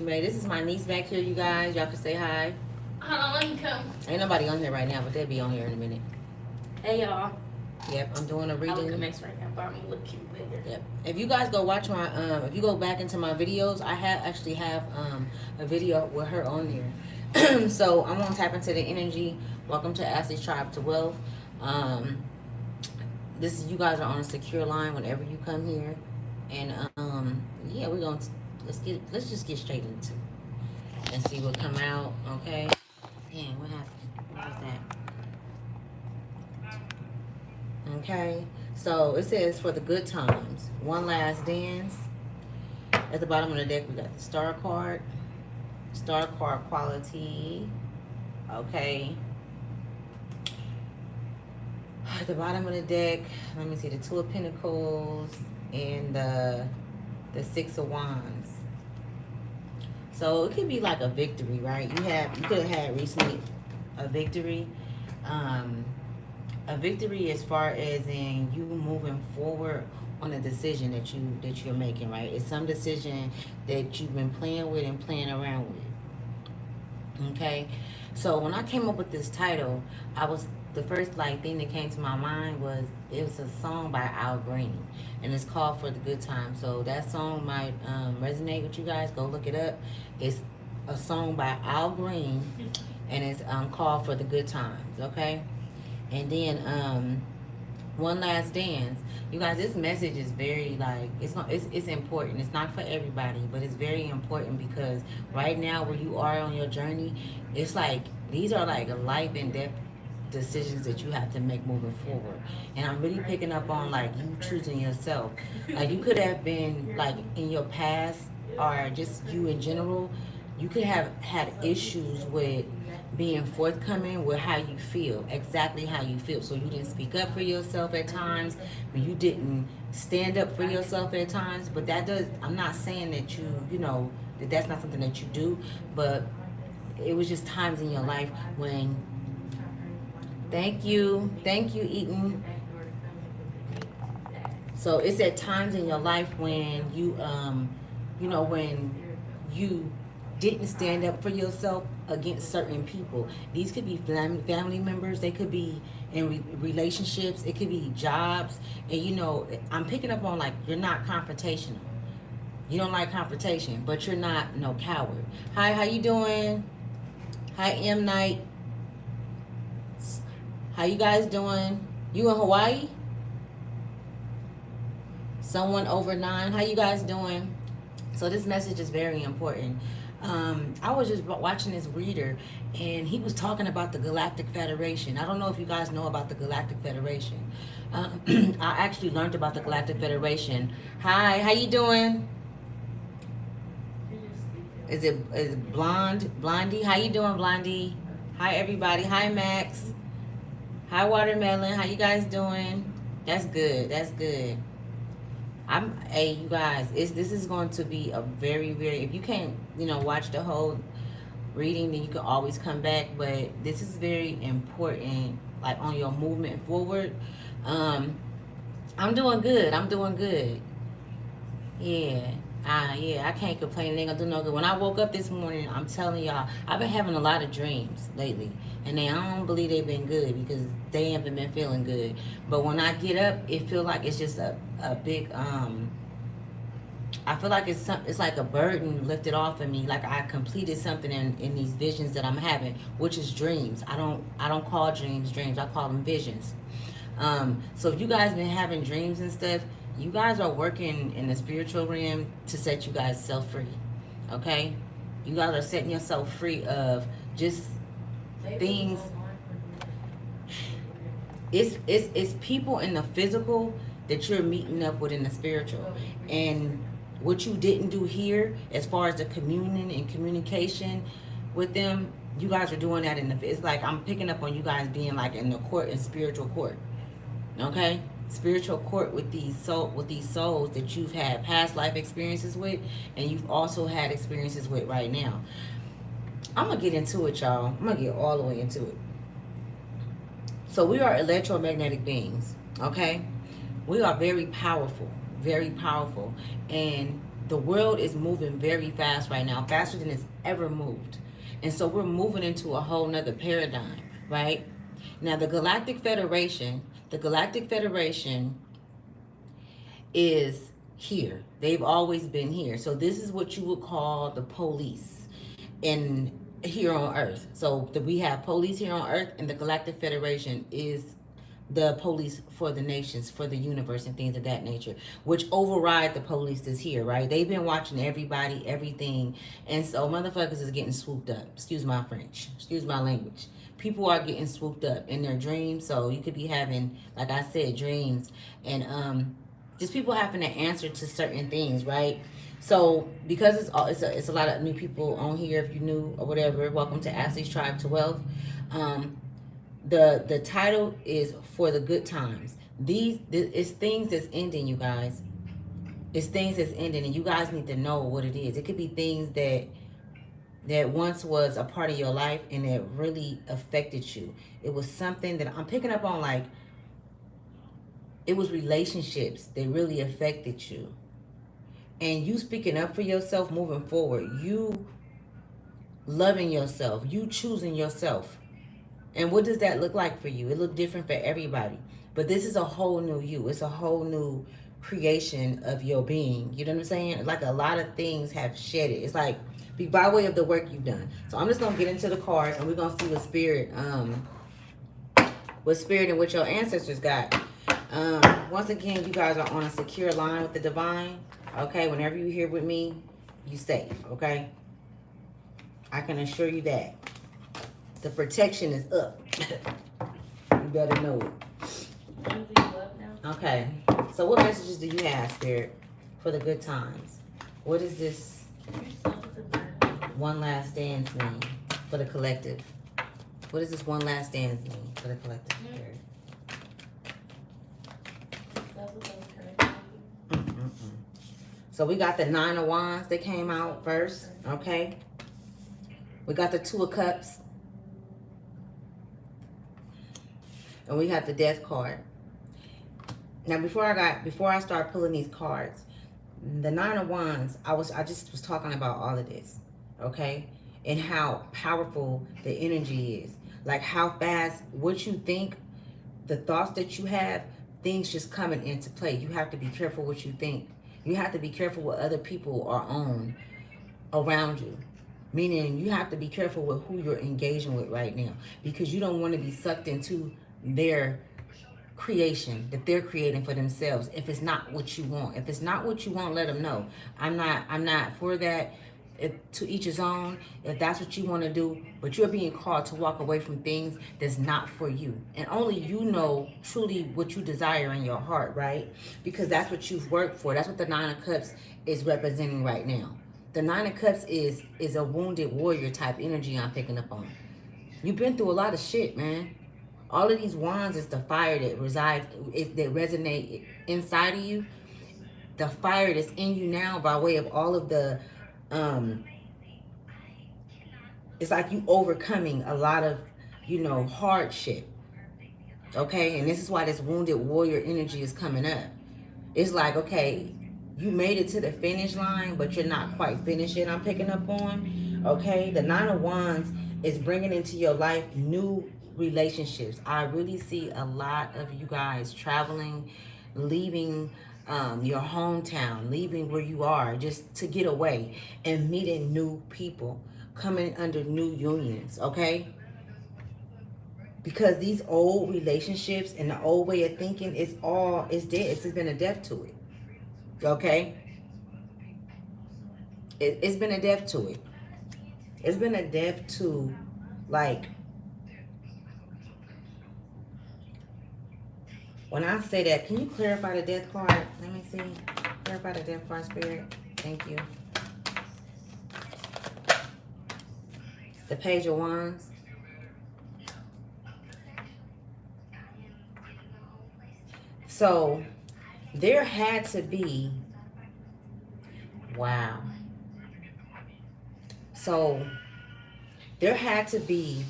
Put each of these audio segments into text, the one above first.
May. This is my niece back here, you guys. Y'all can say hi. Hold on, let me come. Ain't nobody on here right now, but they'll be on here in a minute. Hey y'all. Yep, I'm doing a I look a reading. mess right now, but I'm gonna look cute later. Yep. If you guys go watch my if you go back into my videos, I actually have a video with her on there. So I'm gonna tap into the energy. Welcome to Ashley's Tribe to Wealth. Um, this is, you guys are on a secure line whenever you come here, and yeah, we're gonna let's just get straight into it and see what come out. Okay. Dang, what happened? What was that? Okay. So it says for the good times, one last dance. At the bottom of the deck, we got the star card quality. Okay. At the bottom of the deck, let me see, the Two of Pentacles and the Six of Wands. So it could be like a victory, right? You could have had recently a victory. A victory as far as in you moving forward on a decision that you're making, right? It's some decision that you've been playing with and playing around with. Okay? So when I came up with this title, the first like thing that came to my mind was it was a song by Al Green, and it's called For the Good Time. So that song might resonate with you guys. Go look it up. It's a song by Al Green, and it's called For the Good Times. Okay, and then one last dance. You guys, this message is very like it's important. It's not for everybody, but it's very important because right now where you are on your journey, it's like these are like a life and death decisions that you have to make moving forward. And I'm really picking up on like you choosing yourself. Like you could have been like in your past or just you in general, you could have had issues with being forthcoming with how you feel, exactly how you feel. So you didn't speak up for yourself at times, you didn't stand up for yourself at times. But I'm not saying that that's not something that you do, but it was just times in your life when, thank you, Eaton. So it's at times in your life when when you didn't stand up for yourself against certain people. These could be family members. They could be in relationships. It could be jobs. And I'm picking up on like you're not confrontational. You don't like confrontation, but you're not no coward. Hi, how you doing? Hi, M Night. How you guys doing? You in Hawaii? Someone over 9. How you guys doing? So this message is very important. I was just watching this reader, and he was talking about the Galactic Federation. I don't know if you guys know about the Galactic Federation. I actually learned about the Galactic Federation. Hi, how you doing? Is it Blondie? How you doing, Blondie? Hi, everybody. Hi, Max. Hi, Watermelon. How you guys doing? That's good. That's good. Hey, you guys, this is going to be a very, very, if you can't, watch the whole reading, then you can always come back, but this is very important, like on your movement forward. I'm doing good. Yeah, I can't complain. It ain't gonna do no good. When I woke up this morning, I'm telling y'all, I've been having a lot of dreams lately, and I don't believe they've been good because they haven't been feeling good. But when I get up, it feel like it's just a big I feel like it's like a burden lifted off of me. Like I completed something in these visions that I'm having, which is dreams. I don't call dreams, I call them visions. So if you guys been having dreams and stuff, you guys are working in the spiritual realm to set you guys self free. Okay? You guys are setting yourself free of just things. It's people in the physical that you're meeting up with in the spiritual. And what you didn't do here as far as the communion and communication with them, you guys are doing that it's like I'm picking up on you guys being like in the court, in spiritual court. Okay? Spiritual court with these souls that you've had past life experiences with, and you've also had experiences with right now. I'm gonna get into it, y'all. I'm gonna get all the way into it. So we are electromagnetic beings. Okay? We are very powerful, and the world is moving very fast right now, faster than it's ever moved. And so we're moving into a whole nother paradigm, right? Now the Galactic Federation is here. They've always been here. So this is what you would call the police in here on Earth. So we have police here on Earth, and the Galactic Federation is the police for the nations, for the universe, and things of that nature, which override the police that's here, right? They've been watching everybody, everything, and so motherfuckers is getting swooped up. Excuse my French. Excuse my language. People are getting swooped up in their dreams. So you could be having, like I said, dreams, and just people having to answer to certain things, right? So because it's a lot of new people on here. If you're new or whatever, welcome to Ashley's Tribe to Wealth. The title is For the Good Times. It's things that's ending, you guys. It's things that's ending, and you guys need to know what it is. It could be things that once was a part of your life and it really affected you. It was something that I'm picking up on, like it was relationships that really affected you. And you speaking up for yourself moving forward, you loving yourself, you choosing yourself. And what does that look like for you? It look different for everybody. But this is a whole new you. It's a whole new creation of your being. You know what I'm saying? Like a lot of things have shed it. It's like by way of the work you've done. So I'm just gonna get into the cards and we're gonna see what spirit and what your ancestors got. Once again, you guys are on a secure line with the divine. Okay, whenever you're here with me, you safe, okay? I can assure you that. The protection is up. You better know it. Okay, so what messages do you have, Spirit, for the good times? What is this one last dance mean for the collective? What does this one last dance mean for the collective, Spirit? So we got the Nine of Wands that came out first, okay? We got the Two of Cups. And we have the Death card. Now before I start pulling these cards, the Nine of Wands, I just was talking about all of this, okay? And how powerful the energy is. Like how fast what you think, the thoughts that you have, things just coming into play. You have to be careful what you think. You have to be careful what other people are on around you. Meaning you have to be careful with who you're engaging with right now. Because you don't want to be sucked into their creation that they're creating for themselves if it's not what you want. If it's not what you want, let them know. I'm not for that. To each his own. If that's what you want to do, but you're being called to walk away from things that's not for you, and only you know truly what you desire in your heart, right? Because that's what you've worked for. That's what the Nine of Cups is representing right now. The Nine of Cups is a wounded warrior type energy I'm picking up on. You've been through a lot of shit, man. All of these wands is the fire that resides, that resonate inside of you. The fire that's in you now by way of all of the it's like you overcoming a lot of, hardship. Okay, and this is why this wounded warrior energy is coming up. It's like, okay, you made it to the finish line, but you're not quite finished yet. I'm picking up on, okay? The Nine of Wands is bringing into your life new relationships. I really see a lot of you guys traveling, leaving your hometown, leaving where you are just to get away and meeting new people, coming under new unions, okay? Because these old relationships and the old way of thinking it's dead. It's been a death to it, okay? It's been a death to it. It's been a death to, like, when I say that, can you clarify the death card? Let me see. Clarify the death card, Spirit. Thank you. The Page of Wands. So, there had to be, wow. So, there had to be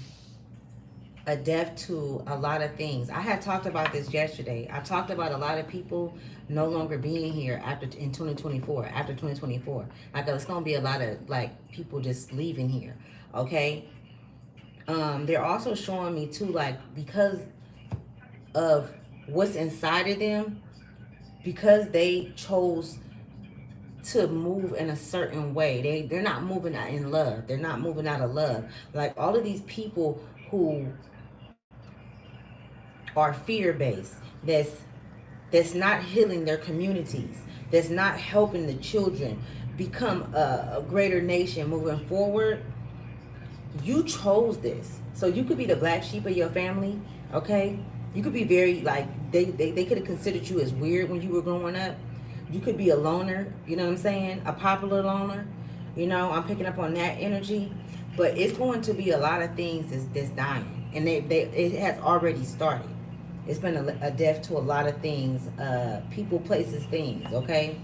a death to a lot of things. I had talked about this yesterday. I talked about a lot of people no longer being here after in 2024. After 2024, like it's gonna be a lot of like people just leaving here. Okay. They're also showing me too, like because of what's inside of them, because they chose to move in a certain way. They're not moving out in love. They're not moving out of love. Like all of these people who are fear based, that's not healing their communities, that's not helping the children become a greater nation moving forward. You chose this. So you could be the black sheep of your family, okay? You could be very, like, they could have considered you as weird when you were growing up. You could be a loner, you know what I'm saying? A popular loner. You know, I'm picking up on that energy. But it's going to be a lot of things that's dying. And it has already started. It's been a death to a lot of things, people, places, things, okay?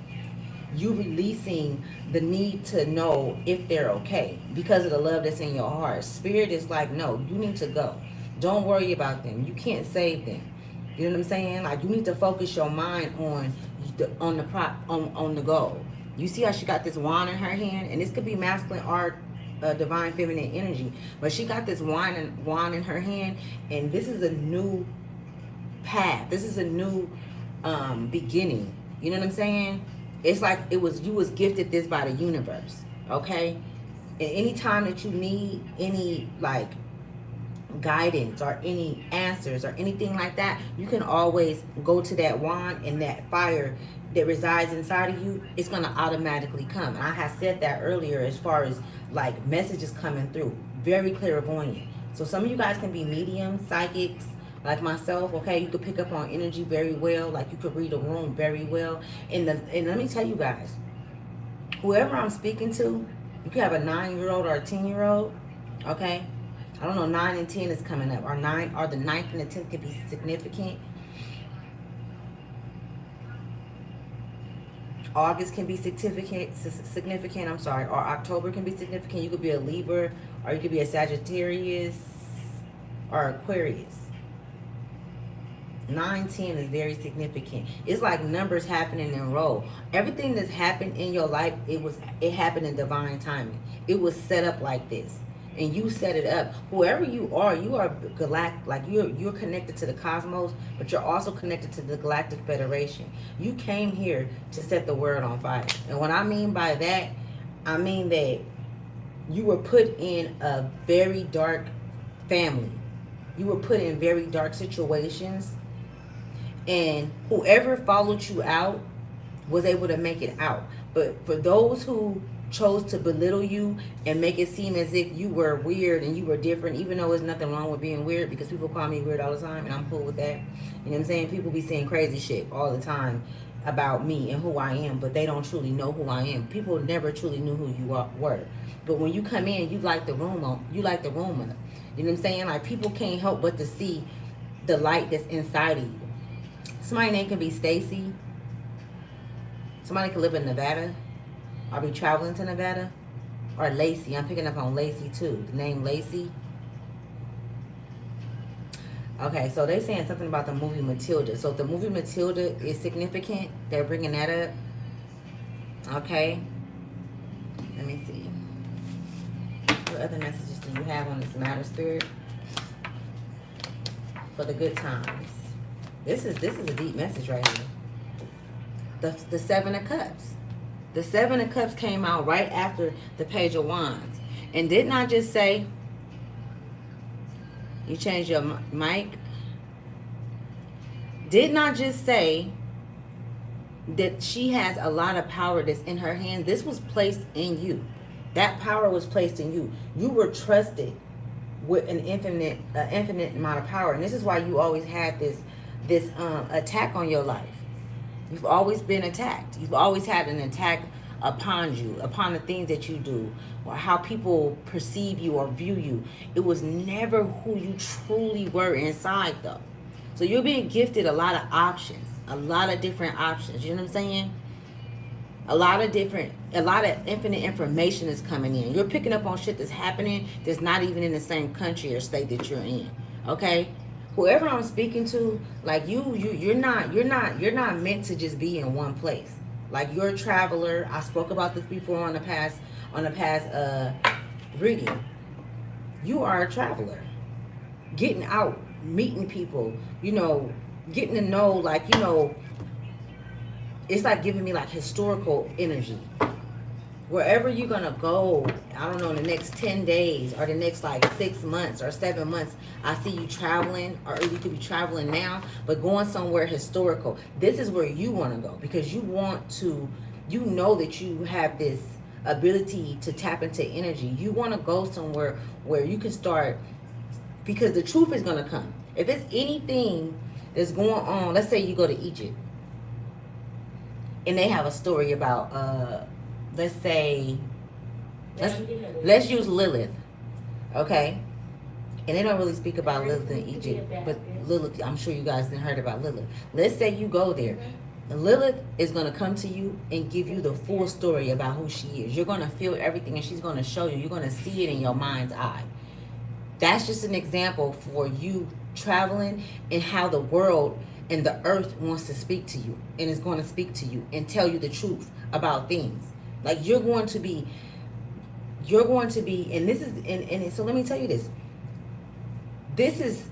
You releasing the need to know if they're okay because of the love that's in your heart. Spirit is like, no, you need to go. Don't worry about them. You can't save them. You know what I'm saying? Like you need to focus your mind on the goal. You see how she got this wand in her hand, and this could be masculine or divine feminine energy, but she got this wand in her hand, and this is a new path. This is a new beginning. You know what I'm saying? It's like you was gifted this by the universe, okay? And any time that you need any like guidance or any answers or anything like that, you can always go to that wand, and that fire that resides inside of you, it's going to automatically come. And I had said that earlier as far as like messages coming through, very clairvoyant. So some of you guys can be mediums, psychics, like myself, okay? You could pick up on energy very well, like you could read a room very well. And let me tell you guys, whoever I'm speaking to, you could have a 9-year-old or a 10-year-old, okay? I don't know, 9 and 10 is coming up, or the 9th and the 10th could be significant. August can be significant, I'm sorry, or October can be significant. You could be a Libra, or you could be a Sagittarius, or Aquarius. 9-10 is very significant. It's like numbers happening in a row. Everything that's happened in your life, it happened in divine timing. It was set up like this, and you set it up. Whoever you are galactic. Like you're connected to the cosmos, but you're also connected to the Galactic Federation. You came here to set the world on fire. And what I mean by that, I mean that you were put in a very dark family. You were put in very dark situations. And whoever followed you out was able to make it out. But for those who chose to belittle you and make it seem as if you were weird and you were different, even though there's nothing wrong with being weird, because people call me weird all the time and I'm cool with that. You know what I'm saying? People be saying crazy shit all the time about me and who I am, but they don't truly know who I am. People never truly knew who you were. But when you come in, you like the room up. You like the room up. You know what I'm saying? Like people can't help but to see the light that's inside of you. Somebody's name can be Stacy. Somebody could live in Nevada. Or be traveling to Nevada. Or Lacey. I'm picking up on Lacey too. The name Lacey. Okay, so they're saying something about the movie Matilda. So if the movie Matilda is significant, they're bringing that up. Okay. Let me see. What other messages do you have on this matter, Spirit? For the good times. This is a deep message right here. The 7 of Cups. The 7 of Cups came out right after the Page of Wands. And didn't I just say, you changed your mic? Didn't I just say that she has a lot of power that's in her hand? This was placed in you. That power was placed in you. You were trusted with an infinite amount of power. And this is why you always had this attack on your life. You've always been attacked. You've always had an attack upon you, upon the things that you do, or how people perceive you or view you. It was never who you truly were inside, though. So you're being gifted a lot of options, a lot of different options. You know what I'm saying? A lot of infinite information is coming in. You're picking up on shit that's happening that's not even in the same country or state that you're in. Okay, whoever I'm speaking to, like you're not meant to just be in one place. Like you're a traveler. I spoke about this before on the past reading. You are a traveler, getting out, meeting people. You know, getting to know, like, you know, it's like giving me like historical energy. Wherever you're gonna go, I don't know, in the next 10 days or the next like 6 months or 7 months, I see you traveling, or you could be traveling now, but going somewhere historical. This is where you want to go because you want to, you know that you have this ability to tap into energy. You want to go somewhere where you can start, because the truth is gonna come. If it's anything that's going on, let's say you go to Egypt and they have a story about let's say let's use Lilith, okay? And they don't really speak about Lilith in Egypt, but Lilith, I'm sure you guys didn't heard about Lilith. Let's say you go there. Lilith is going to come to you and give you the full story about who she is. You're going to feel everything and she's going to show you. You're going to see it in your mind's eye. That's just an example for you traveling and how the world and the earth wants to speak to you, and is going to speak to you and tell you the truth about things. Like you're going to be, and this is, and so let me tell you this. This is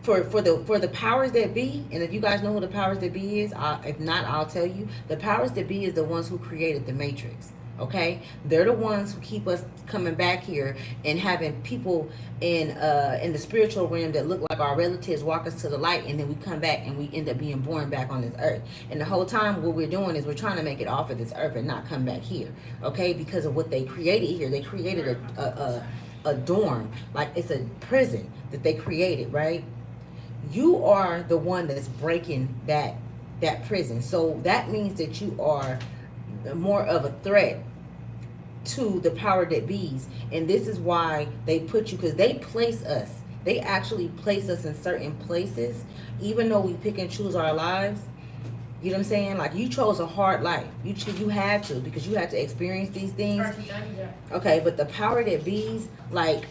for the powers that be, and if you guys know who the powers that be is, if not, I'll tell you. The powers that be is the ones who created the Matrix. Okay, they're the ones who keep us coming back here and having people in the spiritual realm that look like our relatives walk us to the light, and then we come back and we end up being born back on this earth. And the whole time, what we're doing is we're trying to make it off of this earth and not come back here. Okay, because of what they created here. They created a dorm, like it's a prison that they created, right? You are the one that's breaking that prison. So that means that you are more of a threat to the power that bees. And this is why they put you, because they place us, they actually place us in certain places, even though we pick and choose our lives. You know what I'm saying? Like you chose a hard life. You had to, because you had to experience these things. Okay, but the power that bees, like,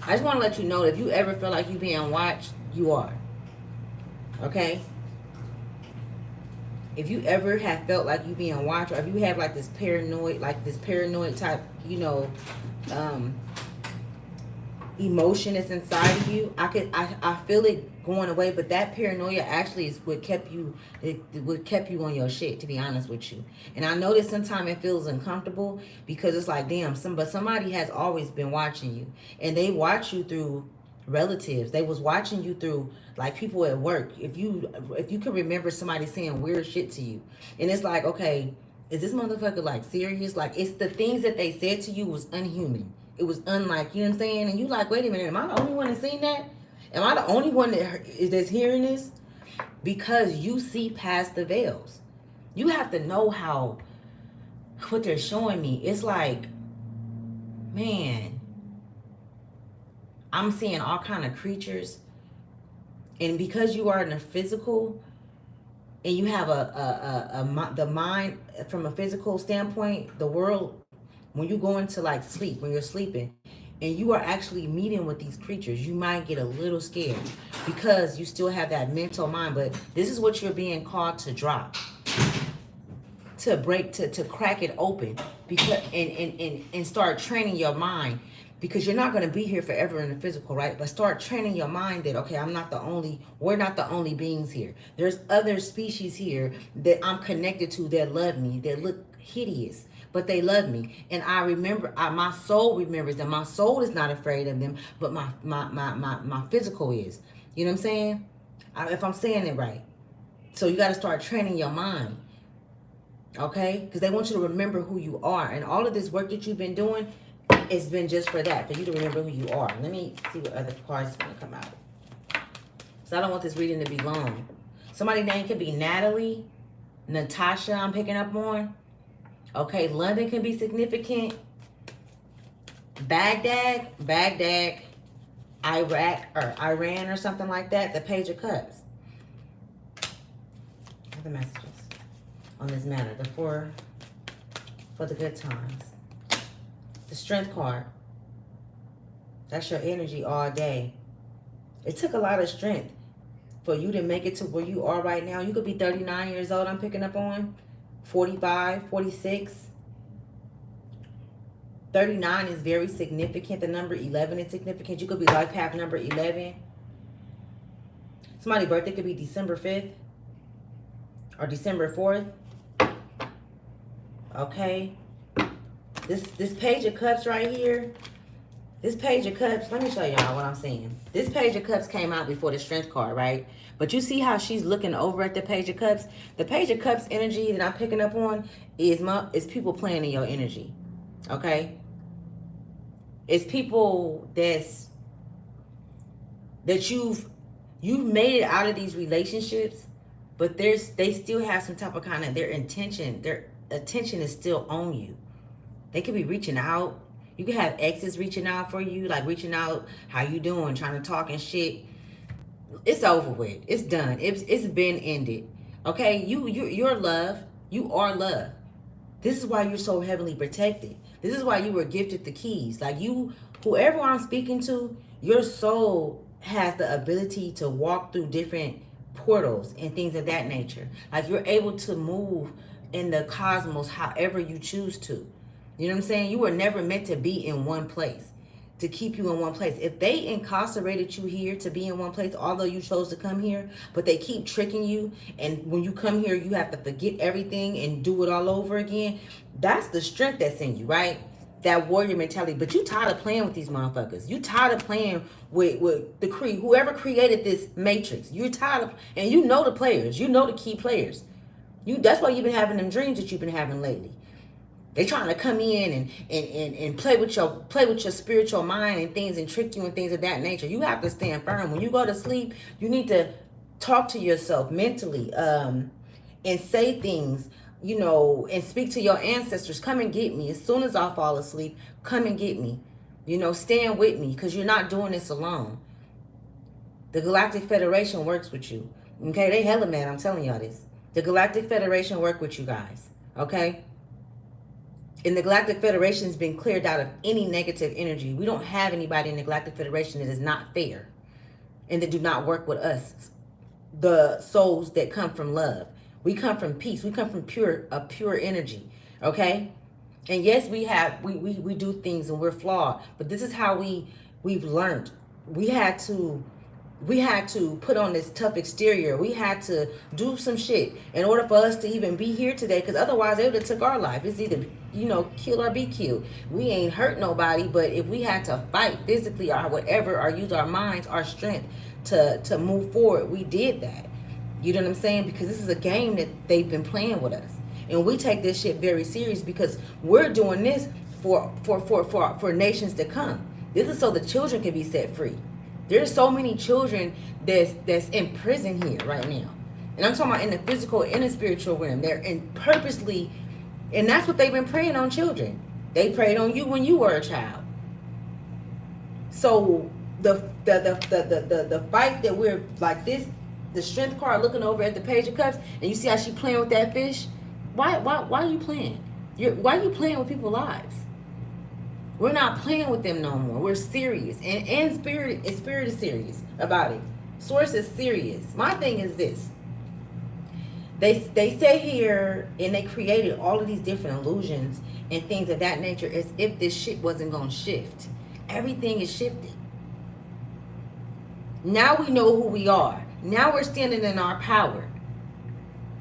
I just want to let you know, if you ever feel like you being watched, you are. Okay? If you ever have felt like you being watched, or if you have like this paranoid type, you know, emotion that's inside of you, I feel it going away. But that paranoia actually is what kept you, what kept you on your shit, to be honest with you. And I know that sometimes it feels uncomfortable because it's like, damn, but somebody has always been watching you, and they watch you through relatives. They was watching you through like people at work. If you can remember somebody saying weird shit to you, and it's like, okay, is this motherfucker like serious? Like, it's the things that they said to you was unhuman. It was unlike, you know what I'm saying? And you like, wait a minute, am I the only one that's seen that? Am I the only one that's hearing this? Because you see past the veils. You have to know how, what they're showing me. It's like, man, I'm seeing all kind of creatures, and because you are in the physical, and you have the mind from a physical standpoint, the world, when you go into like sleep, when you're sleeping, and you are actually meeting with these creatures, you might get a little scared because you still have that mental mind. But this is what you're being called to drop, to break, to crack it open, because and start training your mind. Because you're not going to be here forever in the physical, right? But start training your mind that, okay, we're not the only beings here. There's other species here that I'm connected to that love me, that look hideous, but they love me. And I remember, my soul remembers them. My soul is not afraid of them, but my physical is. You know what I'm saying? If I'm saying it right. So you got to start training your mind. Okay? Because they want you to remember who you are. And all of this work that you've been doing, it's been just for that, for you to remember who you are. Let me see what other cards is going to come out. So I don't want this reading to be long. Somebody's name could be Natalie, Natasha, I'm picking up on. Okay, London can be significant. Baghdad, Iraq, or Iran, or something like that. The Page of Cups. Other messages on this matter. The four for the good times. The Strength card. That's your energy all day. It took a lot of strength for you to make it to where you are right now. You could be 39 years old, I'm picking up on, 45, 46. 39 is very significant. The number 11 is significant. You could be life path number 11. Somebody's birthday could be December 5th or December 4th. Okay. This Page of Cups right here. This Page of Cups, let me show y'all what I'm saying. This Page of Cups came out before the Strength card, right? But you see how she's looking over at the Page of Cups? The Page of Cups energy that I'm picking up on is people playing in your energy. Okay? It's people that you've made it out of these relationships, but they still have some type of kind of their attention is still on you. They could be reaching out. You could have exes reaching out for you, like reaching out, how you doing, trying to talk and shit. It's over with. It's done. It's been ended. Okay, you're love. You are love. This is why you're so heavily protected. This is why you were gifted the keys. Like whoever I'm speaking to, your soul has the ability to walk through different portals and things of that nature. Like you're able to move in the cosmos however you choose to. You know what I'm saying? You were never meant to be in one place, to keep you in one place. If they incarcerated you here to be in one place, although you chose to come here, but they keep tricking you, and when you come here, you have to forget everything and do it all over again, that's the strength that's in you, right? That warrior mentality. But you tired of playing with these motherfuckers. You tired of playing with whoever created this matrix. You're tired of, and you know the players. You know the key players. That's why you've been having them dreams that you've been having lately. They trying to come in and play with your spiritual mind and things and trick you and things of that nature. You have to stand firm. When you go to sleep, you need to talk to yourself mentally and say things, you know, and speak to your ancestors. Come and get me. As soon as I fall asleep, come and get me. You know, stand with me because you're not doing this alone. The Galactic Federation works with you. Okay, they hella mad. I'm telling y'all this. The Galactic Federation work with you guys. Okay? And the Galactic Federation has been cleared out of any negative energy. We don't have anybody in the Galactic Federation that is not fair and that do not work with us, the souls that come from love. We come from peace. We come from pure energy, okay? And yes, we do things and we're flawed, but this is how we've learned. We had to put on this tough exterior. We had to do some shit in order for us to even be here today, because otherwise they would have took our life. It's either, you know, kill or be killed. We ain't hurt nobody, but if we had to fight physically or whatever, or use our minds, our strength to move forward, we did that. You know what I'm saying? Because this is a game that they've been playing with us. And we take this shit very serious because we're doing this for nations to come. This is so the children can be set free. There's so many children that's in prison here right now. And I'm talking about in the physical and the spiritual realm. They're in purposely, and that's what they've been preying on children. They preyed on you when you were a child. So the fight that we're like this, the Strength card looking over at the Page of Cups, and you see how she playing with that fish. Why are you playing? Why are you playing with people's lives? We're not playing with them no more. We're serious. And spirit is serious about it. Source is serious. My thing is this. They say here, and they created all of these different illusions and things of that nature as if this shit wasn't going to shift. Everything is shifted. Now we know who we are. Now we're standing in our power.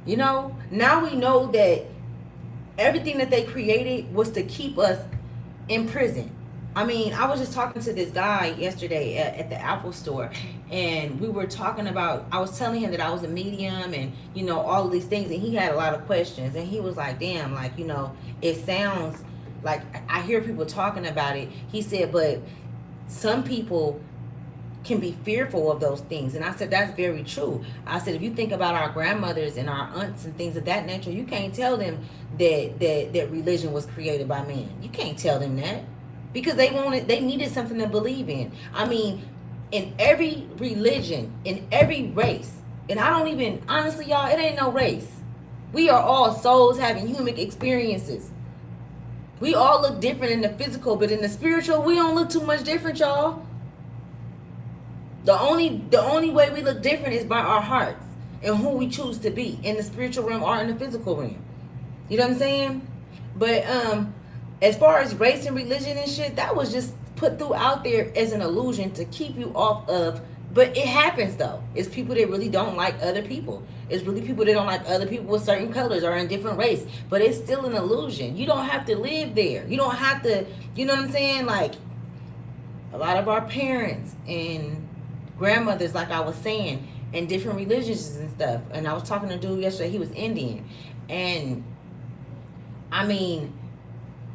You know? Now we know that everything that they created was to keep us in prison. I mean, I was just talking to this guy yesterday at the Apple store, and we were talking about, I was telling him that I was a medium and, you know, all of these things, and he had a lot of questions, and he was like, damn, like, you know, it sounds like I hear people talking about it. He said, but some people can be fearful of those things. And I said, that's very true. I said, if you think about our grandmothers and our aunts and things of that nature, you can't tell them that religion was created by man. You can't tell them that, because they needed something to believe in. I mean, in every religion, in every race, and I don't even, honestly, y'all, it ain't no race. We are all souls having human experiences. We all look different in the physical, but in the spiritual, we don't look too much different, y'all. The only way we look different is by our hearts and who we choose to be in the spiritual realm or in the physical realm. You know what I'm saying? But as far as race and religion and shit, that was just put through out there as an illusion to keep you off of. But it happens though. It's people that really don't like other people. It's really people that don't like other people with certain colors or in different race. But it's still an illusion. You don't have to live there. You don't have to. You know what I'm saying? Like a lot of our parents and grandmothers, like I was saying, in different religions and stuff. And I was talking to a dude yesterday. He was Indian, and I mean,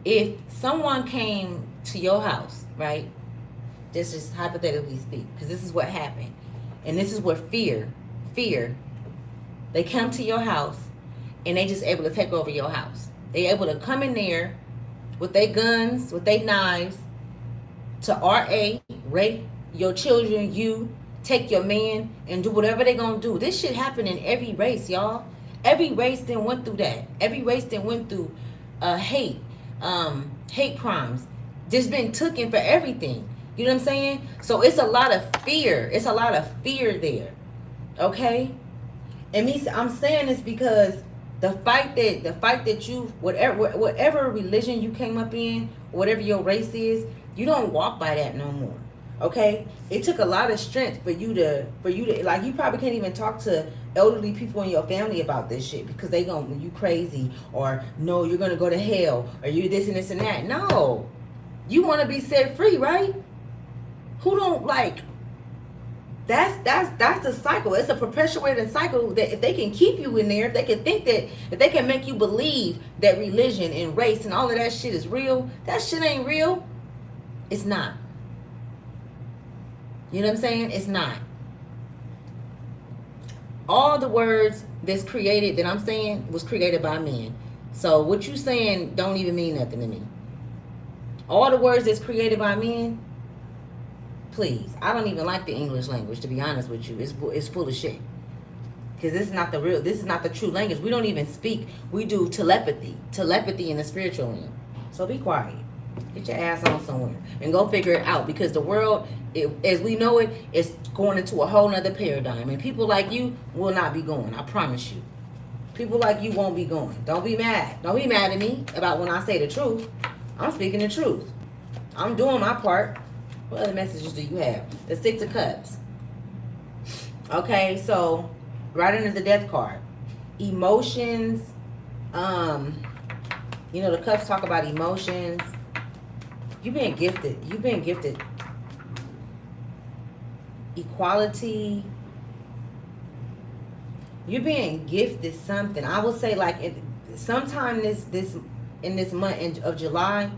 if someone came to your house, right? This is hypothetically speak, because this is what happened. And this is where fear, they come to your house and they just able to take over your house. They able to come in there with their guns, with their knives, to RA, rape your children, you, take your man, and do whatever they gonna do. This shit happen in every race, y'all. Every race then went through that. Every race then went through hate crimes. Just been taken for everything. You know what I'm saying? So it's a lot of fear. It's a lot of fear there. Okay? And I'm saying this because the fight that you, whatever religion you came up in, whatever your race is, you don't walk by that no more. Okay? It took a lot of strength for you to like, you probably can't even talk to elderly people in your family about this shit because they gonna, you crazy, or no, you're gonna go to hell, or you this and this and that. No. You want to be set free, right? Who don't like? That's the cycle. It's a perpetuating cycle that if they can keep you in there, if they can think that, if they can make you believe that religion and race and all of that shit is real, that shit ain't real. It's not. You know what I'm saying? It's not. All the words that's created that I'm saying was created by men. So what you saying don't even mean nothing to me. All the words that's created by men, please. I don't even like the English language, to be honest with you. It's full of shit. Because this is not the true language. We don't even speak. We do telepathy in the spiritual realm. So be quiet. Get your ass on somewhere and go figure it out, because the world, as we know it, is going into a whole nother paradigm, and people like you will not be going. I promise you. People like you won't be going. Don't be mad. Don't be mad at me about when I say the truth. I'm speaking the truth. I'm doing my part. What other messages do you have? The Six of Cups. Okay, so right under the Death card, emotions. You know, the cups talk about emotions. You've been gifted. You've been gifted equality. You're being gifted something. I will say, like, sometime in this month of July,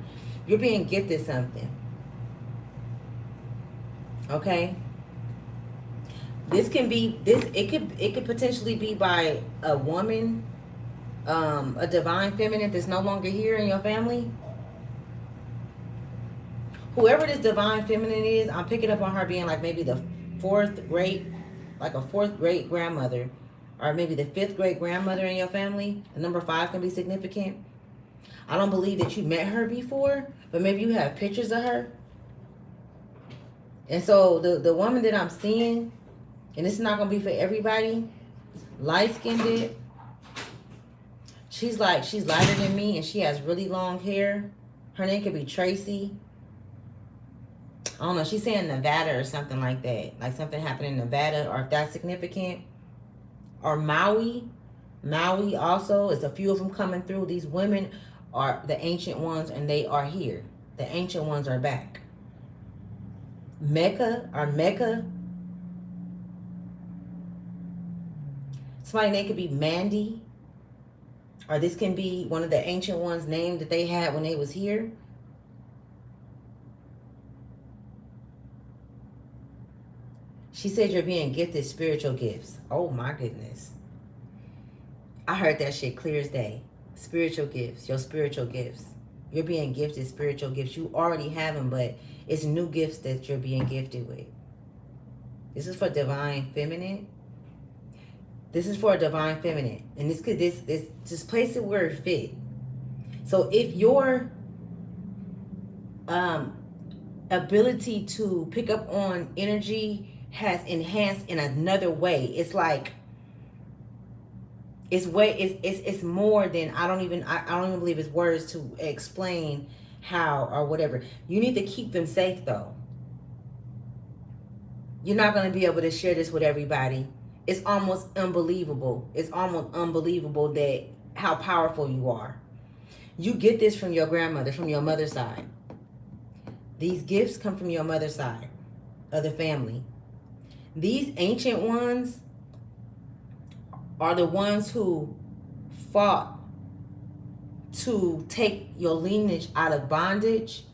you're being gifted something. Okay? This can be it could potentially be by a woman, a divine feminine that's no longer here in your family. Whoever this divine feminine is, I'm picking up on her being like maybe the fourth great grandmother, or maybe the fifth great grandmother in your family. The number 5 can be significant. I don't believe that you met her before, but maybe you have pictures of her. And so the woman that I'm seeing, and this is not going to be for everybody, light-skinned, she's lighter than me, and she has really long hair. Her name could be Tracy. I don't know, she's saying Nevada or something like that. Like something happened in Nevada, or if that's significant. Or Maui. Maui also, it's a few of them coming through. These women are the ancient ones, and they are here. The ancient ones are back. Mecca. Somebody's name could be Mandy. Or this can be one of the ancient ones' name that they had when they was here. She said you're being gifted spiritual gifts. Oh my goodness. I heard that shit clear as day. Spiritual gifts, your spiritual gifts. You're being gifted spiritual gifts. You already have them, but it's new gifts that you're being gifted with. This is for divine feminine. This is for a divine feminine. And this just place it where it fit. So if your ability to pick up on energy has enhanced in another way. It's like it's more than I don't even believe it's words to explain how or whatever. You need to keep them safe though. You're not going to be able to share this with everybody. It's almost unbelievable. It's almost unbelievable that how powerful you are. You get this from your grandmother, from your mother's side. These gifts come from your mother's side of the family. These ancient ones are the ones who fought to take your lineage out of bondage,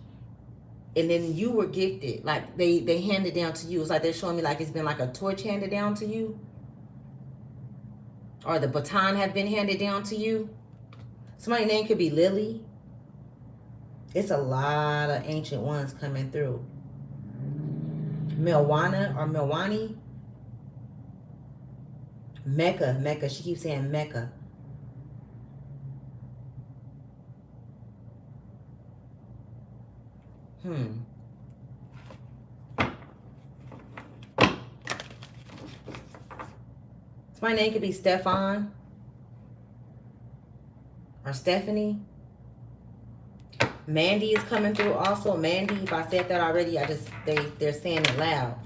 and then you were gifted. Like they handed down to you. It's like they're showing me like it's been like a torch handed down to you, or the baton have been handed down to you. Somebody's name could be Lily. It's a lot of ancient ones coming through. Milwana or Milwani. Mecca. She keeps saying Mecca. My name could be Stefan or Stephanie. Mandy is coming through also. Mandy, if I said that already, they're saying it loud.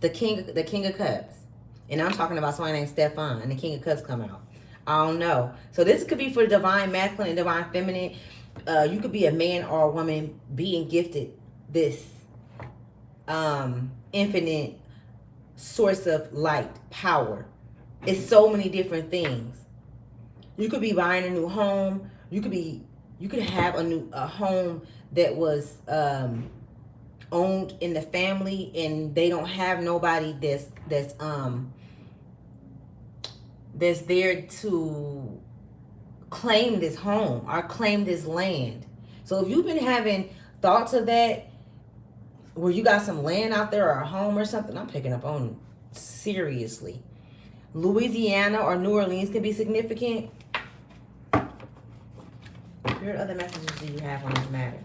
The King of Cups. And I'm talking about somebody named Stefan, and the King of Cups come out. I don't know. So this could be for divine masculine and divine feminine. You could be a man or a woman being gifted this infinite source of light, power. It's so many different things. You could be buying a new home. You could have a home that was owned in the family, and they don't have nobody that's there to claim this home or claim this land. So if you've been having thoughts of that, where you got some land out there or a home or something, I'm picking up on seriously. Louisiana or New Orleans can be significant. What other messages do you have on this matter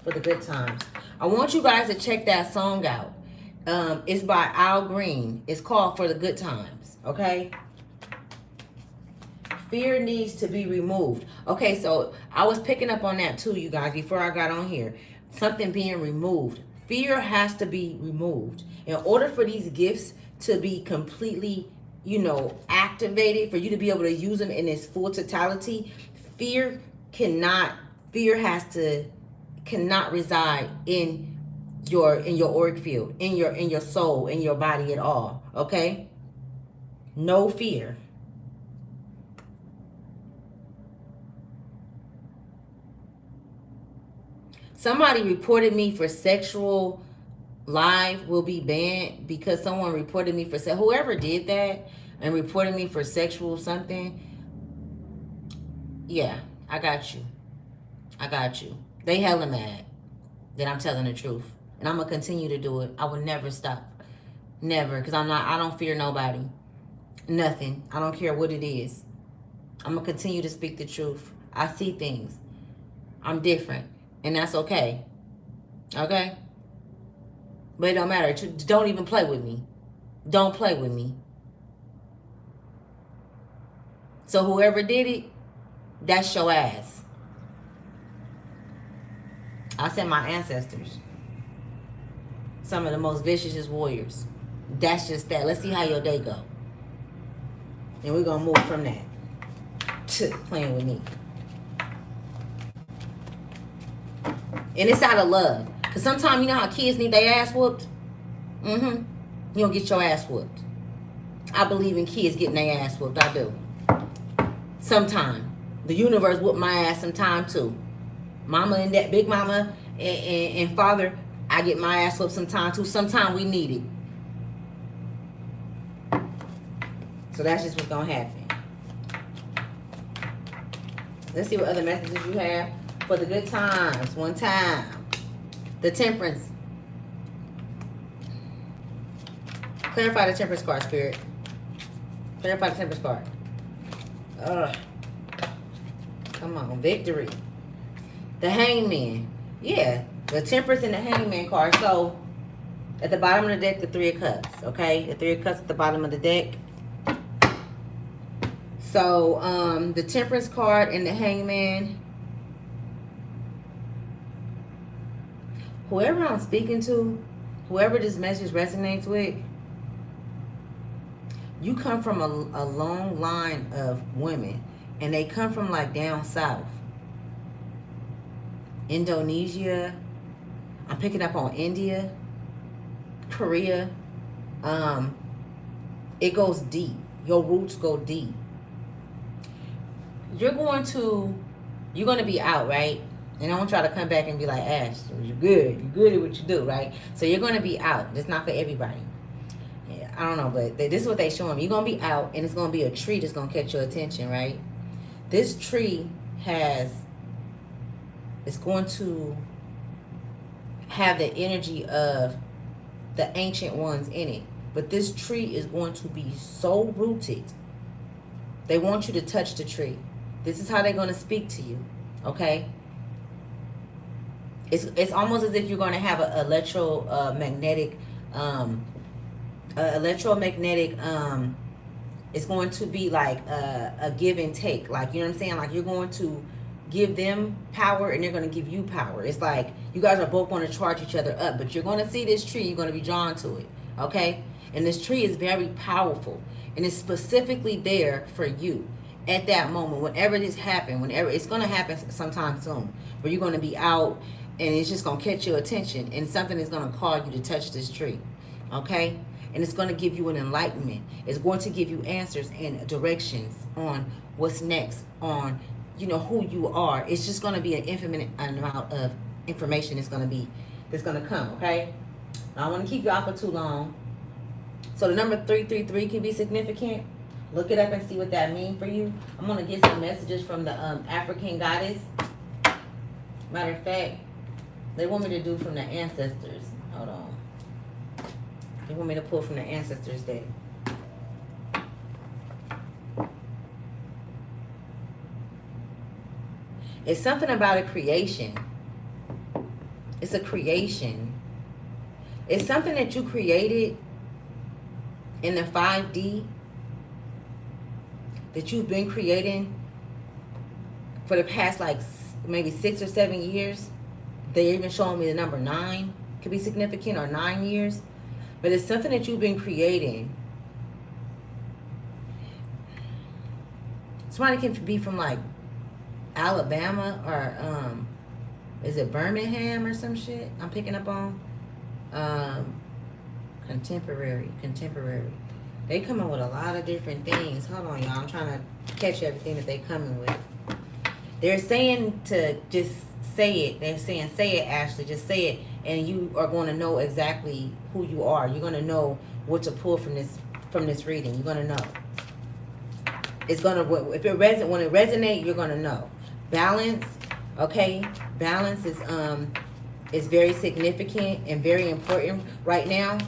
for the good times? I want you guys to check that song out. It's by Al Green. It's called For the Good Times. Okay? Fear needs to be removed. Okay, so I was picking up on that too, you guys, before I got on here. Something being removed. Fear has to be removed. In order for these gifts to be completely, activated, for you to be able to use them in its full totality, fear cannot reside in your auric field, in your soul, in your body at all. Okay? No fear. Somebody reported me for sexual live will be banned because someone reported me for whoever did that and reported me for sexual something. Yeah, I got you. They hella mad that I'm telling the truth, and I'm gonna continue to do it. I will never stop, never, because I don't fear nobody, nothing. I don't care what it is. I'm gonna continue to speak the truth. I see things. I'm different. And that's okay. Okay? But it don't matter. Don't even play with me. Don't play with me. So whoever did it, that's your ass. I said my ancestors. Some of the most vicious warriors. That's just that. Let's see how your day go. And we're going to move from that to playing with me. And it's out of love. Because sometimes, you know how kids need their ass whooped? You don't get your ass whooped. I believe in kids getting their ass whooped. I do. Sometime. The universe whooped my ass sometime too. Mama and that big mama and father, I get my ass whooped sometime too. Sometime we need it. So that's just what's going to happen. Let's see what other messages you have. For the good times, one time. The Temperance. Clarify the Temperance card, Spirit. Clarify the Temperance card. Ugh. Come on, Victory. The Hangman. Yeah, the Temperance and the Hangman card. So, At the bottom of the deck, the Three of Cups, okay? The Three of Cups at the bottom of the deck. So, the Temperance card and the Hangman. Whoever I'm speaking to, whoever this message resonates with, you come from a long line of women. And they come from like down south. Indonesia. I'm picking up on India. Korea. It goes deep. Your roots go deep. You're going to be out, right? And I want y'all to come back and be like, Ash, you're good. You're good at what you do, right? So you're going to be out. It's not for everybody. Yeah, I don't know, but this is what they showing me. You're going to be out, and it's going to be a tree that's going to catch your attention, right? This tree it's going to have the energy of the ancient ones in it. But this tree is going to be so rooted. They want you to touch the tree. This is how they're going to speak to you, okay? It's almost as if you're going to have an electromagnetic, it's going to be like a give and take. Like, you know what I'm saying? Like, you're going to give them power and they're going to give you power. It's like you guys are both going to charge each other up. But you're going to see this tree. You're going to be drawn to it. Okay? And this tree is very powerful. And it's specifically there for you at that moment. Whenever this happens, whenever it's going to happen sometime soon. Where you're going to be out and it's just going to catch your attention. And something is going to call you to touch this tree. Okay? And it's going to give you an enlightenment. It's going to give you answers and directions on what's next, on, you know, who you are. It's just going to be an infinite amount of information that's going to come, okay? I don't want to keep you off for too long. So the number 333 can be significant. Look it up and see what that means for you. I'm going to get some messages from the African goddess. Matter of fact, they want me to do from the ancestors. Hold on. They want me to pull from the ancestors deck. It's something about a creation. It's a creation. It's something that you created in the 5D that you've been creating for the past like maybe 6 or 7 years. They're even showing me the number 9 could be significant, or 9 years. But it's something that you've been creating. Somebody can be from like Alabama or is it Birmingham or some shit? I'm picking up on contemporary. They coming with a lot of different things. Hold on, y'all. I'm trying to catch everything that they coming with. They're saying to just say it. They're saying, say it, Ashley. Just say it, and you are going to know exactly who you are. You're going to know what to pull from this reading. You're going to know. It's going to, when it resonates, you're going to know. Balance, okay? Balance is very significant and very important right now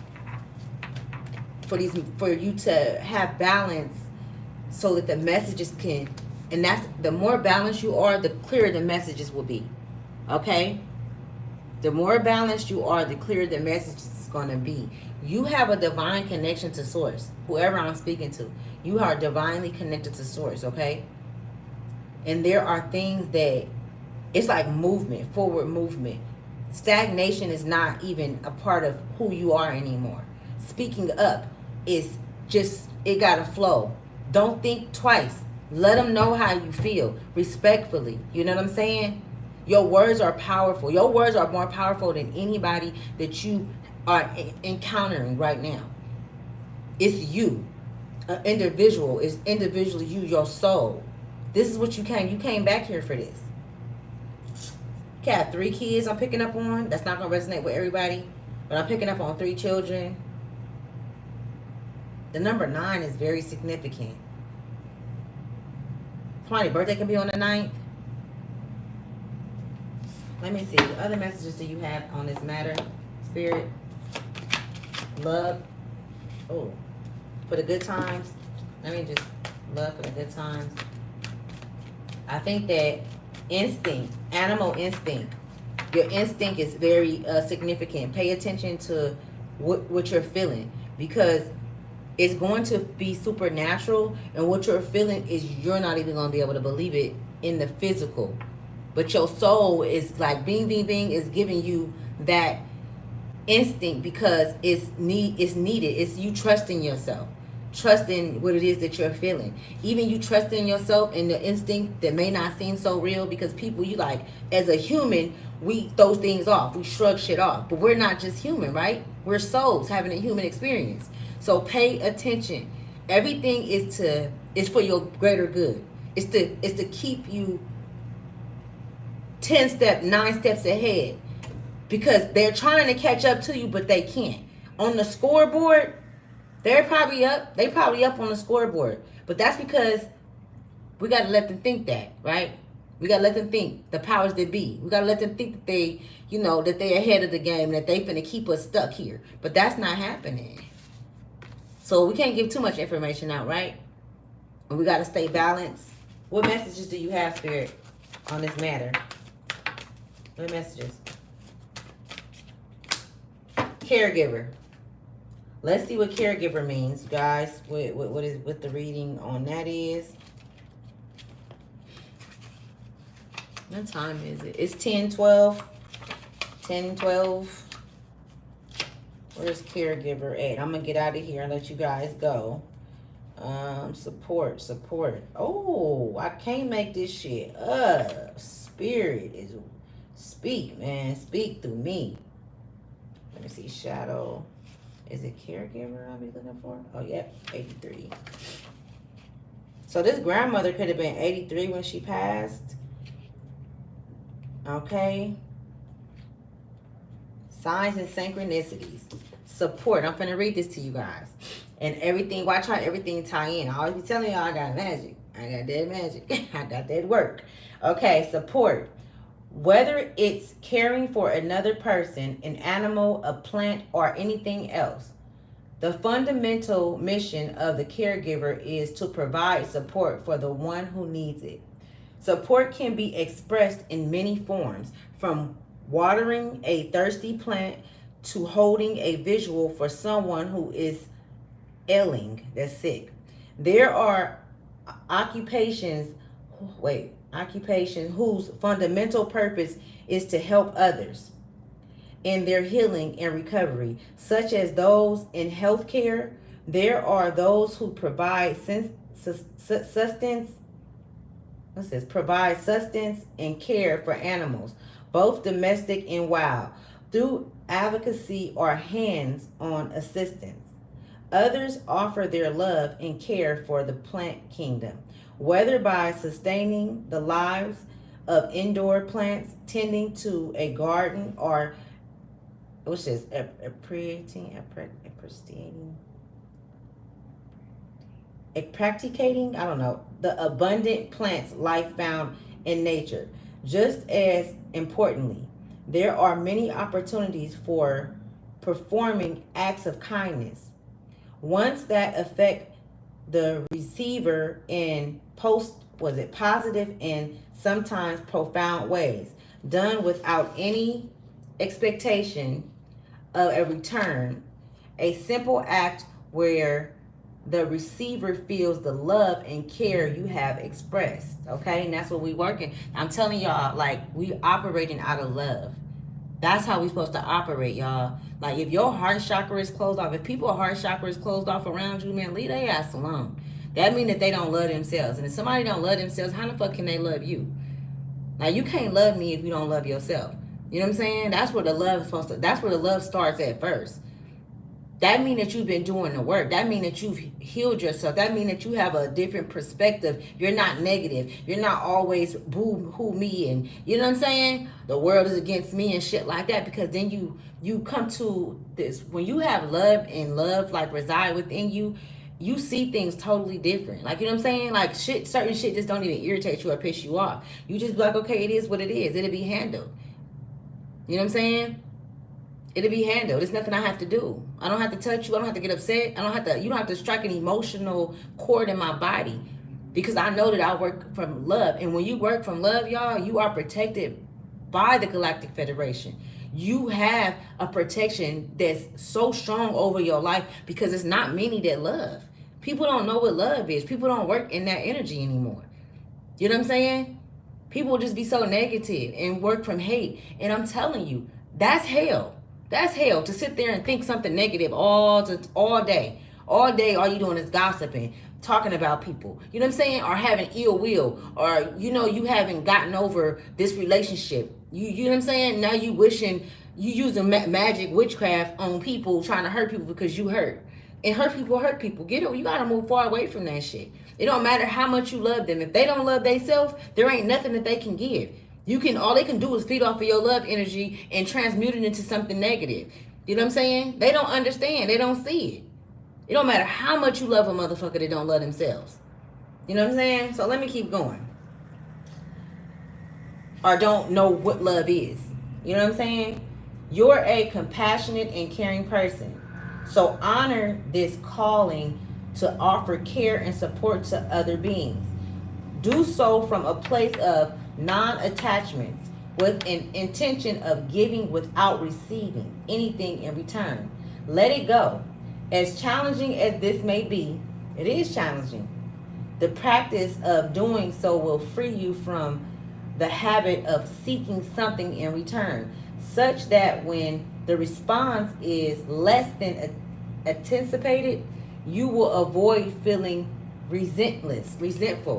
for you to have balance, so that the messages can, and that's, the more balanced you are, the clearer the messages will be. Okay? The more balanced you are, the clearer the message is going to be. You have a divine connection to source. Whoever I'm speaking to, you are divinely connected to source, okay? And there are things that, it's like movement, forward movement. Stagnation is not even a part of who you are anymore. Speaking up is just, it gotta flow. Don't think twice. Let them know how you feel, respectfully. You know what I'm saying? Your words are powerful. Your words are more powerful than anybody that you are encountering right now. It's you. An individual is individually you, your soul. This is what you came back here for this. You got 3 kids I'm picking up on. That's not going to resonate with everybody, but I'm picking up on 3 children. The number 9 is very significant. Somebody's birthday can be on the 9th. Let me see. What other messages do you have on this matter? Spirit. Love. Oh. For the good times. Let me just, love for the good times. I think that instinct, animal instinct. Your instinct is very significant. Pay attention to what you're feeling, because it's going to be supernatural, and what you're feeling is you're not even going to be able to believe it in the physical, but your soul is like bing bing bing is giving you that instinct, because it's needed. It's you trusting yourself, trusting what it is that you're feeling, even you trusting yourself and the instinct that may not seem so real, because people, you like, as a human, we throw things off, we shrug shit off, but we're not just human, right? We're souls having a human experience. So pay attention. Everything is for your greater good. It's to keep you 9 steps ahead, because they're trying to catch up to you, but they can't. On the scoreboard, they're probably up. They probably up on the scoreboard, but that's because we got to let them think that, right? We got to let them think, the powers that be. We got to let them think that they, that they're ahead of the game, that they finna keep us stuck here. But that's not happening. So we can't give too much information out, right? And we got to stay balanced. What messages do you have, Spirit, on this matter? What messages? Caregiver. Let's see what caregiver means, you guys. What the reading on that is. What time is it? It's 10:12. 10:12. Where's caregiver at? I'm gonna get out of here and let you guys go. Support. Oh, I can't make this shit up. Spirit is speak, man. Speak through me. Let me see. Shadow. Is it caregiver I'll be looking for? Oh, yep. 83. So this grandmother could have been 83 when she passed. Okay. Signs and synchronicities. Support. I'm finna read this to you guys. And everything, watch how everything tie in. I always be telling y'all I got magic. I got that magic. I got that work. Okay, support. Whether it's caring for another person, an animal, a plant, or anything else, the fundamental mission of the caregiver is to provide support for the one who needs it. Support can be expressed in many forms, from watering a thirsty plant to holding a visual for someone who is ailing, that's sick. There are occupations whose fundamental purpose is to help others in their healing and recovery, such as those in healthcare. There are those who provide sustenance and care for animals, both domestic and wild, through advocacy or hands-on assistance. Others offer their love and care for the plant kingdom, whether by sustaining the lives of indoor plants, tending to a garden, or practicating, I don't know, the abundant plants life found in nature. Just as importantly, there are many opportunities for performing acts of kindness, ones that affect the receiver in positive and sometimes profound ways, done without any expectation of a return. A simple act where the receiver feels the love and care you have expressed. Okay, and that's what we working. I'm telling y'all, like, we operating out of love. That's how we supposed to operate, y'all. Like, if your heart chakra is closed off, if people's heart chakra is closed off around you, man, leave their ass alone. That means that they don't love themselves. And if somebody don't love themselves, how the fuck can they love you? Like, you can't love me if you don't love yourself. You know what I'm saying? That's where the love is supposed to, that's where the love starts at first. That means that you've been doing the work. That means that you've healed yourself. That means that you have a different perspective. You're not negative. You're not always boo-hoo me and, you know what I'm saying? The world is against me and shit like that, because then you come to this, when you have love and love like reside within you, you see things totally different. Like, you know what I'm saying? Like, certain shit just don't even irritate you or piss you off. You just be like, okay, it is what it is. It'll be handled. You know what I'm saying? It'll be handled. There's nothing I have to do. I don't have to touch you. I don't have to get upset. You don't have to strike an emotional chord in my body, because I know that I work from love. And when you work from love, y'all, you are protected by the Galactic Federation. you have a protection that's so strong over your life because it's not many that love. People don't know what love is. People don't work in that energy anymore. You know what I'm saying? People just be so negative and work from hate. And I'm telling you, that's hell. That's hell to sit there and think something negative all day. All day, all you doing is gossiping, talking about people. You know what I'm saying? Or having ill will. Or, you haven't gotten over this relationship. You know what I'm saying? Now you wishing, you using magic witchcraft on people, trying to hurt people because you hurt. And hurt people. Get it. You got to move far away from that shit. It don't matter how much you love them. If they don't love themselves, there ain't nothing that they can give. All they can do is feed off of your love energy and transmute it into something negative. You know what I'm saying? They don't understand. They don't see it. It don't matter how much you love a motherfucker that don't love themselves. You know what I'm saying? So let me keep going. Or don't know what love is. You know what I'm saying? You're a compassionate and caring person. So honor this calling to offer care and support to other beings. Do so from a place of non-attachments with an intention of giving without receiving anything in return. Let it go. As challenging as this may be, it is challenging. The practice of doing so will free you from the habit of seeking something in return, such that when the response is less than anticipated, you will avoid feeling resentful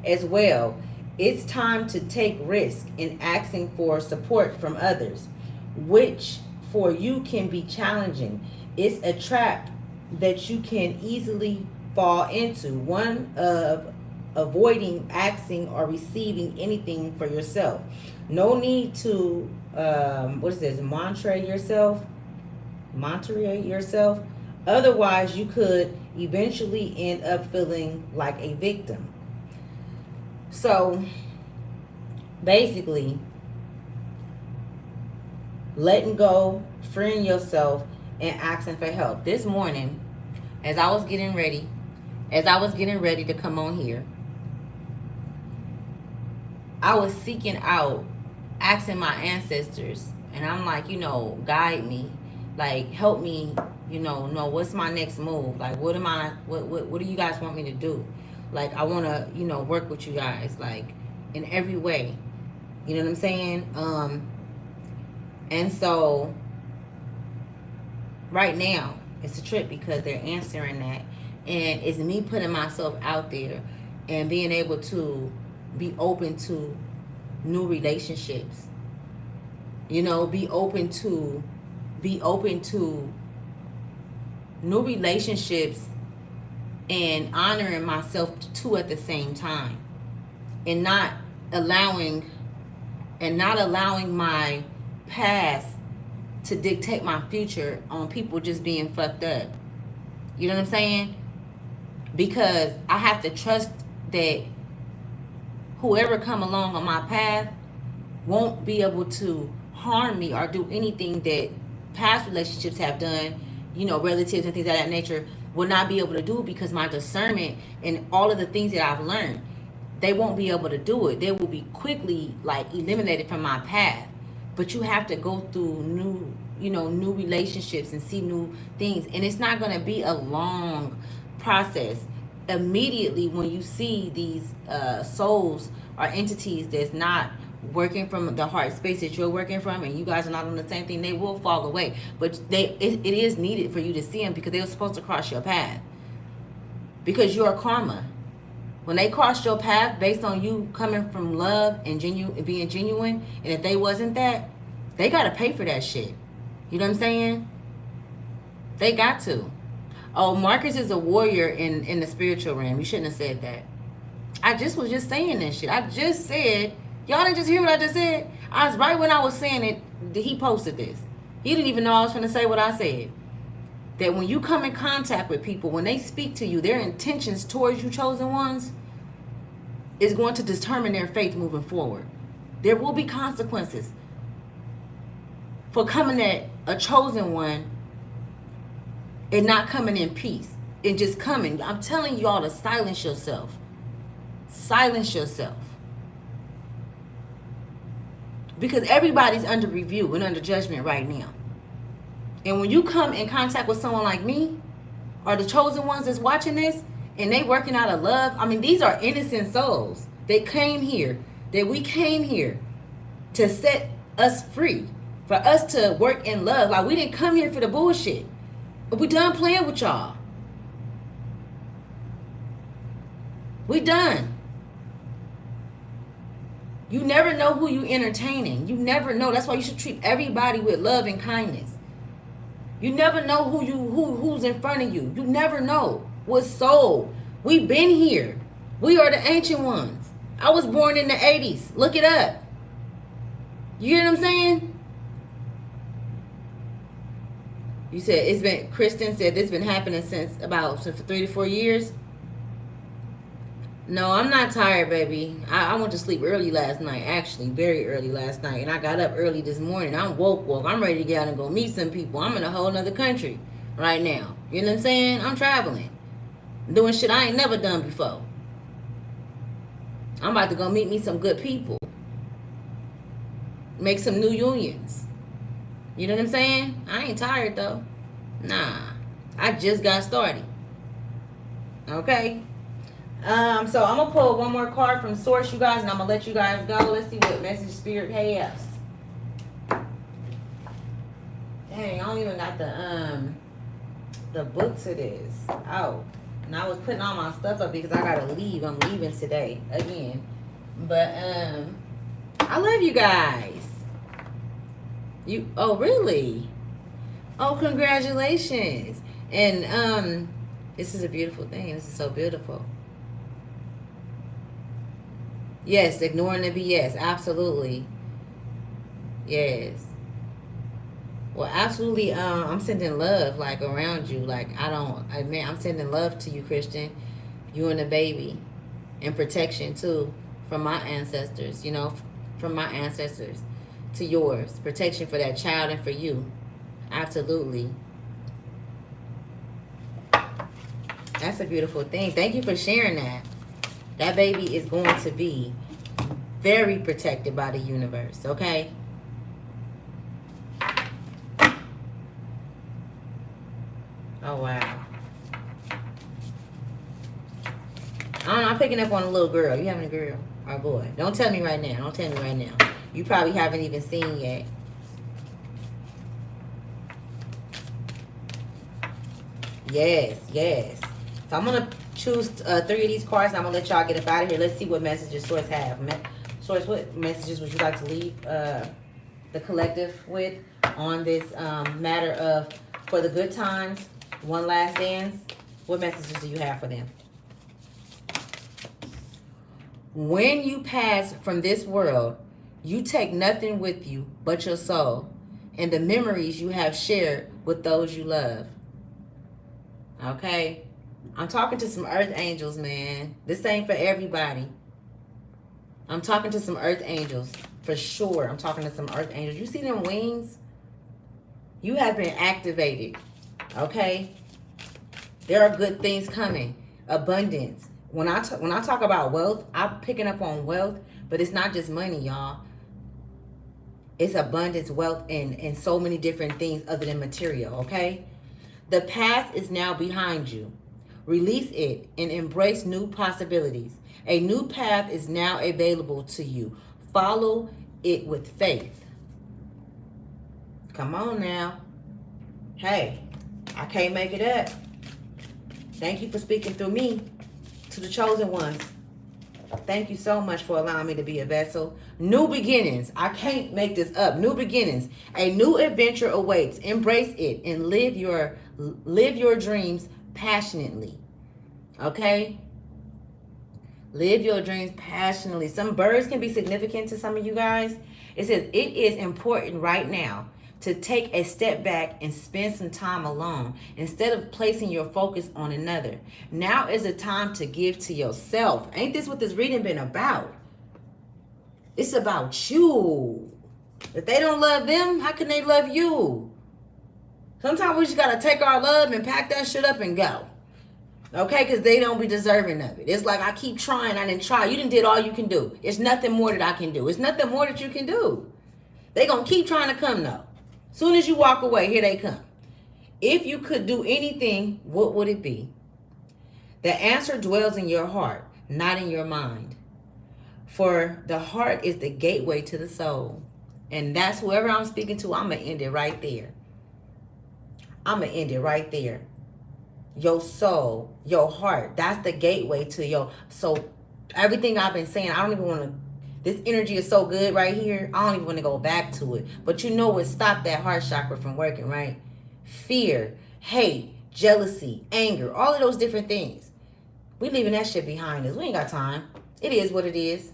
as well. It's time to take risk in asking for support from others, which for you can be challenging. It's a trap that you can easily fall into, one of avoiding asking or receiving anything for yourself. No need to mantra yourself. Otherwise, you could eventually end up feeling like a victim. So, basically, letting go, freeing yourself, and asking for help. This morning, as I was getting ready to come on here, I was seeking out, asking my ancestors, and I'm like, guide me, like help me, know what's my next move, like what do you guys want me to do? Like I want to, work with you guys, like in every way. You know what I'm saying? And so right now it's a trip because they're answering that, and it's me putting myself out there and being able to be open to new relationships. Be open to new relationships and honoring myself too at the same time, and not allowing my past to dictate my future on people just being fucked up. You know what I'm saying? Because I have to trust that whoever come along on my path won't be able to harm me or do anything that past relationships have done, relatives and things of that nature will not be able to do, because my discernment and all of the things that I've learned, they won't be able to do it. They will be quickly eliminated from my path. But you have to go through new relationships and see new things. And it's not going to be a long process. Immediately when you see these souls or entities that's not working from the heart space that you're working from, and you guys are not on the same thing, they will fall away. But it is needed for you to see them, because they were supposed to cross your path. Because you're karma. When they crossed your path based on you coming from love and being genuine, and if they wasn't that, they got to pay for that shit. You know what I'm saying? They got to. Oh, Marcus is a warrior in the spiritual realm. You shouldn't have said that. I was just saying this shit. I just said, y'all didn't just hear what I just said? Right when I was saying it, he posted this. He didn't even know I was going to say what I said. That when you come in contact with people, when they speak to you, their intentions towards you chosen ones is going to determine their faith moving forward. There will be consequences for coming at a chosen one and not coming in peace and just coming. I'm telling y'all to silence yourself. Silence yourself. Because everybody's under review and under judgment right now. And when you come in contact with someone like me, or the chosen ones that's watching this, and they working out of love, I mean, these are innocent souls. They came here, that we came here to set us free, for us to work in love. Like, we didn't come here for the bullshit. But we done playing with y'all. We done. You never know who you entertaining. You never know. That's why you should treat everybody with love and kindness. You never know who's in front of you. You never know what soul. We've been here. We are the ancient ones. I was born in the 80s. Look it up. You hear what I'm saying? You said it's been, Kristen said this been happening since for 3 to 4 years. No, I'm not tired, baby. I went to sleep early last night, actually, very early last night. And I got up early this morning. I'm woke. I'm ready to get out and go meet some people. I'm in a whole nother country right now. You know what I'm saying? I'm traveling. Doing shit I ain't never done before. I'm about to go meet me some good people. Make some new unions. You know what I'm saying? I ain't tired, though. Nah. I just got started. Okay? So I'm gonna pull one more card from Source, you guys, and I'm gonna let you guys go. Let's see what message Spirit has. Dang, I don't even got the book to this. Oh, and I was putting all my stuff up because I gotta leave. I'm leaving today again, but I love you guys. Oh really? Oh, congratulations! And this is a beautiful thing. This is so beautiful. Yes, ignoring the BS. Absolutely. Yes. Well, absolutely. I'm sending love, like, around you. Like, I'm sending love to you, Christian. You and the baby. And protection, too, from my ancestors. You know, from my ancestors to yours. Protection for that child and for you. Absolutely. That's a beautiful thing. Thank you for sharing that. That baby is going to be very protected by the universe, okay? Oh, wow. I don't know, I'm picking up on a little girl. You having a girl or a boy? Don't tell me right now. Don't tell me right now. You probably haven't even seen yet. Yes, yes. So I'm going to choose 3 of these cards, and I'm going to let y'all get up out of here. Let's see what messages Source have. Source, what messages would you like to leave the collective with on this matter of for the good times, one last dance? What messages do you have for them? When you pass from this world, you take nothing with you but your soul and the memories you have shared with those you love. Okay? I'm talking to some earth angels, man. This ain't for everybody. I'm talking to some earth angels. For sure, I'm talking to some earth angels. You see them wings? You have been activated. Okay? There are good things coming. Abundance. When I talk about wealth, I'm picking up on wealth, but it's not just money, y'all. It's abundance, wealth, and so many different things other than material, okay? The past is now behind you. Release it and embrace new possibilities. A new path is now available to you. Follow it with faith. Come on now. Hey, I can't make it up. Thank you for speaking through me to the chosen ones. Thank you so much for allowing me to be a vessel. New beginnings. I can't make this up. New beginnings. A new adventure awaits. Embrace it and live your dreams passionately. Okay? Live your dreams passionately. Some birds can be significant to some of you guys. It says it is important right now to take a step back and spend some time alone instead of placing your focus on another. Now is the time to give to yourself. Ain't this what this reading been about? It's about you. If they don't love them, how can they love you? Sometimes we just gotta take our love and pack that shit up and go. Okay, because they don't be deserving of it. It's like I keep trying, I didn't try. You didn't did all you can do. It's nothing more that I can do. It's nothing more that you can do. They gonna keep trying to come though. Soon as you walk away, here they come. If you could do anything, what would it be? The answer dwells in your heart, not in your mind. For the heart is the gateway to the soul. And that's whoever I'm speaking to, I'm going to end it right there. I'm going to end it right there. Your soul, your heart, that's the gateway to your... So everything I've been saying, I don't even want to... This energy is so good right here, I don't even want to go back to it. But you know what stopped that heart chakra from working, right? Fear, hate, jealousy, anger, all of those different things. We leaving that shit behind us. We ain't got time. It is what it is.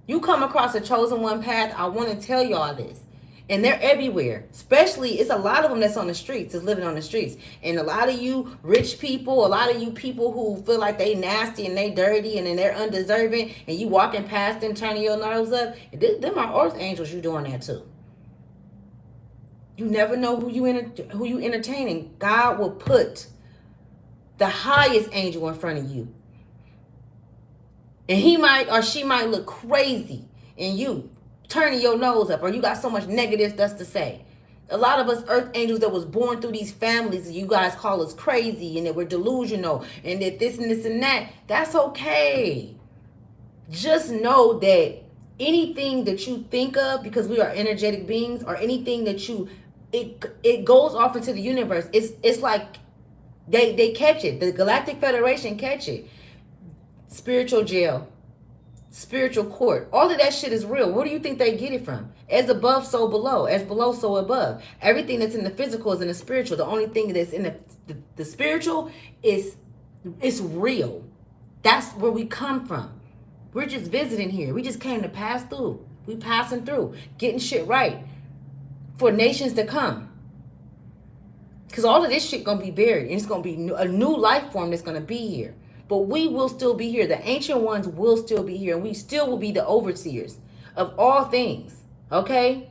You come across a chosen one path, I want to tell y'all this. And they're everywhere. Especially, it's a lot of them that's on the streets, that's living on the streets. And a lot of you rich people, a lot of you people who feel like they nasty and they dirty and then they're undeserving, and you walking past them, turning your nerves up, them are earth angels. You doing that too. You never know who you entertaining. God will put the highest angel in front of you. And he might or she might look crazy and you turning your nose up, or you got so much negative stuff to say. A lot of us earth angels that was born through these families, you guys call us crazy and that we're delusional and that this and this and that. That's okay. Just know that anything that you think of, because we are energetic beings, or anything that it goes off into the universe. It's like they catch it. The Galactic Federation catch it. Spiritual jail, spiritual court, all of that shit is real. Where do you think they get it from? As above, so below. As below, so above. Everything that's in the physical is in the spiritual. The only thing that's in the spiritual is real. That's where we come from. We're just visiting here. We just came to pass through. We passing through, getting shit right for nations to come. Because all of this shit gonna be buried, and it's gonna be a new life form that's gonna be here. But we will still be here. The ancient ones will still be here. And we still will be the overseers of all things. Okay?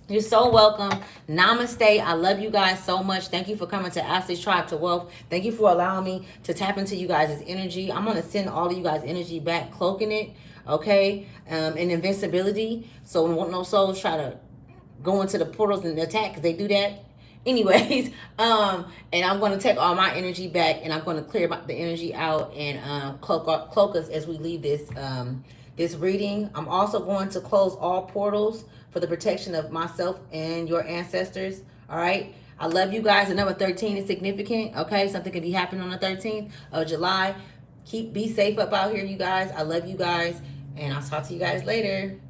You're so welcome. Namaste. I love you guys so much. Thank you for coming to Access Tribe to Wealth. Thank you for allowing me to tap into you guys' energy. I'm going to send all of you guys' energy back, cloaking it. Okay? And invincibility. So no souls try to go into the portals and attack, because they do that. Anyways, and I'm going to take all my energy back, and I'm going to clear the energy out and cloak us as we leave this reading. I'm also going to close all portals for the protection of myself and your ancestors. All right. I love you guys. The number 13 is significant. Okay. Something could be happening on the 13th of July. Be safe up out here, you guys. I love you guys, and I'll talk to you guys later.